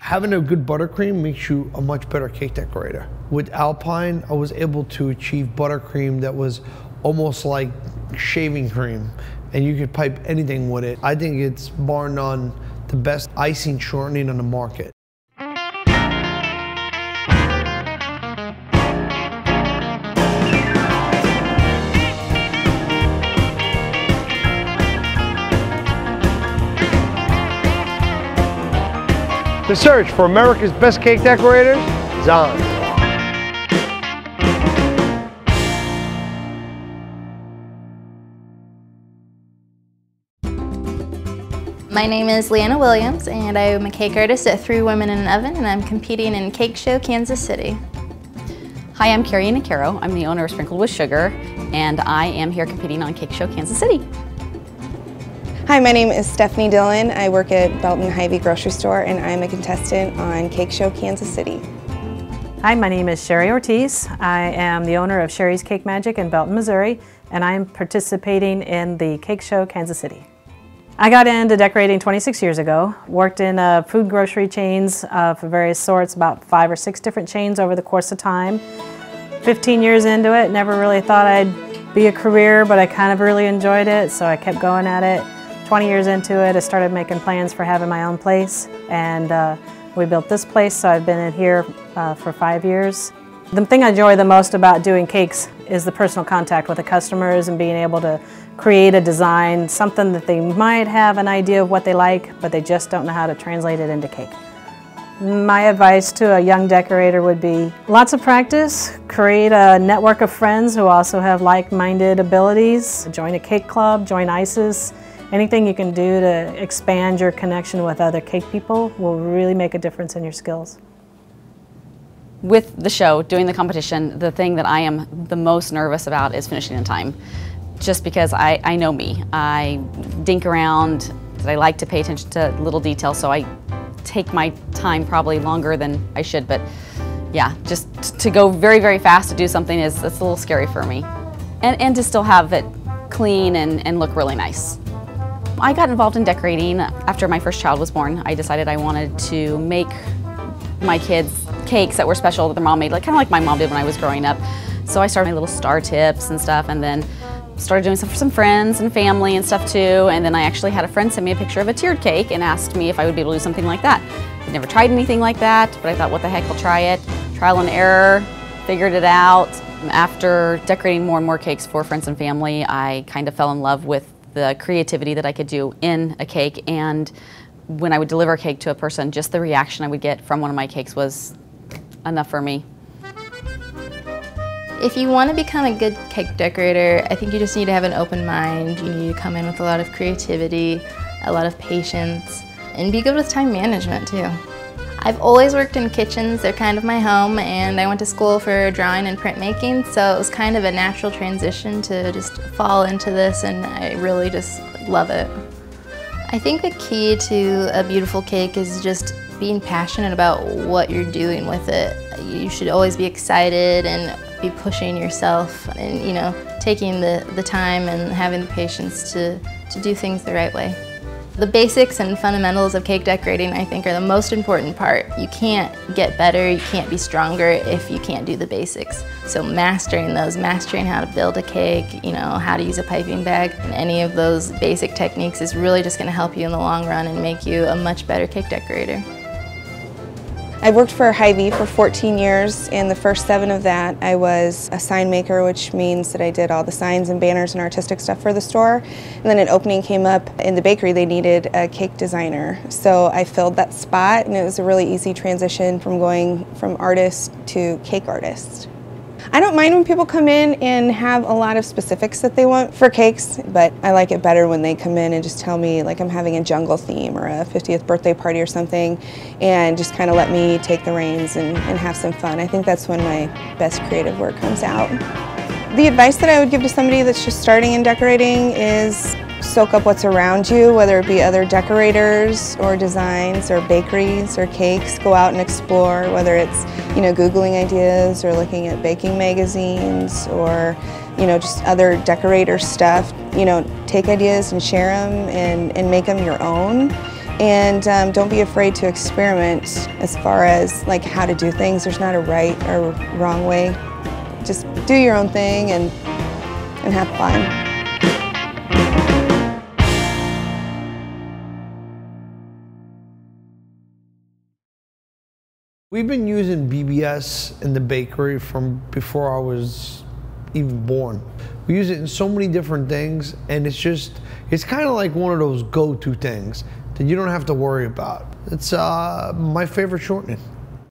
Having a good buttercream makes you a much better cake decorator. With Alpine, I was able to achieve buttercream that was almost like shaving cream, and you could pipe anything with it. I think it's bar none the best icing shortening on the market. The search for America's best cake decorators is on. My name is Leanna Williams, and I'm a cake artist at 3 Women in an Oven, and I'm competing in Cake Show Kansas City. Hi, I'm Carrie Caro. I'm the owner of Sprinkled with Sugar, and I am here competing on Cake Show Kansas City. Hi, my name is Stephanie Dillon. I work at Belton Hy-Vee Grocery Store, and I'm a contestant on Cake Show Kansas City. Hi, my name is Sherry Ortiz. I am the owner of Sherry's Cake Magic in Belton, Missouri, and I'm participating in the Cake Show Kansas City. I got into decorating 26 years ago, worked in food and grocery chains for various sorts, about 5 or 6 different chains over the course of time. 15 years into it, never really thought I'd be a career, but I kind of really enjoyed it, so I kept going at it. 20 years into it, I started making plans for having my own place, and we built this place, so I've been in here for 5 years. The thing I enjoy the most about doing cakes is the personal contact with the customers and being able to create a design, something that they might have an idea of what they like, but they just don't know how to translate it into cake. My advice to a young decorator would be lots of practice, create a network of friends who also have like-minded abilities, join a cake club, join ISIS. Anything you can do to expand your connection with other cake people will really make a difference in your skills. With the show, doing the competition, the thing that I am the most nervous about is finishing in time. Just because I know me. I dink around, I like to pay attention to little details, so I take my time probably longer than I should, but yeah, just to go very, very fast to do something it's a little scary for me. And to still have it clean and look really nice. I got involved in decorating after my first child was born. I decided I wanted to make my kids cakes that were special that their mom made, kind of like my mom did when I was growing up. So I started my little star tips and stuff, and then started doing stuff for some friends and family and stuff too. And then I actually had a friend send me a picture of a tiered cake and asked me if I would be able to do something like that. I'd never tried anything like that, but I thought, what the heck, I'll try it. Trial and error, figured it out. After decorating more and more cakes for friends and family, I kind of fell in love with the creativity that I could do in a cake, and when I would deliver a cake to a person, just the reaction I would get from one of my cakes was enough for me. If you want to become a good cake decorator, I think you just need to have an open mind. You need to come in with a lot of creativity, a lot of patience, and be good with time management too. I've always worked in kitchens. They're kind of my home, and I went to school for drawing and printmaking, so it was kind of a natural transition to just fall into this, and I really just love it. I think the key to a beautiful cake is just being passionate about what you're doing with it. You should always be excited and be pushing yourself and, you know, taking the time and having the patience to do things the right way. The basics and fundamentals of cake decorating, I think, are the most important part. You can't get better, you can't be stronger if you can't do the basics. So mastering those, mastering how to build a cake, you know, how to use a piping bag, and any of those basic techniques is really just going to help you in the long run and make you a much better cake decorator. I worked for Hy-Vee for 14 years, and the first 7 of that I was a sign maker, which means that I did all the signs and banners and artistic stuff for the store. And then an opening came up in the bakery. They needed a cake designer. So I filled that spot, and it was a really easy transition from going from artist to cake artist. I don't mind when people come in and have a lot of specifics that they want for cakes, but I like it better when they come in and just tell me, like, I'm having a jungle theme or a 50th birthday party or something, and just kind of let me take the reins and have some fun. I think that's when my best creative work comes out. The advice that I would give to somebody that's just starting in decorating is soak up what's around you, whether it be other decorators or designs or bakeries or cakes. Go out and explore, whether it's, you know, Googling ideas or looking at baking magazines or, you know, just other decorator stuff. You know, take ideas and share them and make them your own. And don't be afraid to experiment as far as like how to do things. There's not a right or wrong way. Just do your own thing and have fun. We've been using BBS in the bakery from before I was even born. We use it in so many different things, and it's kind of like one of those go-to things that you don't have to worry about. It's my favorite shortening.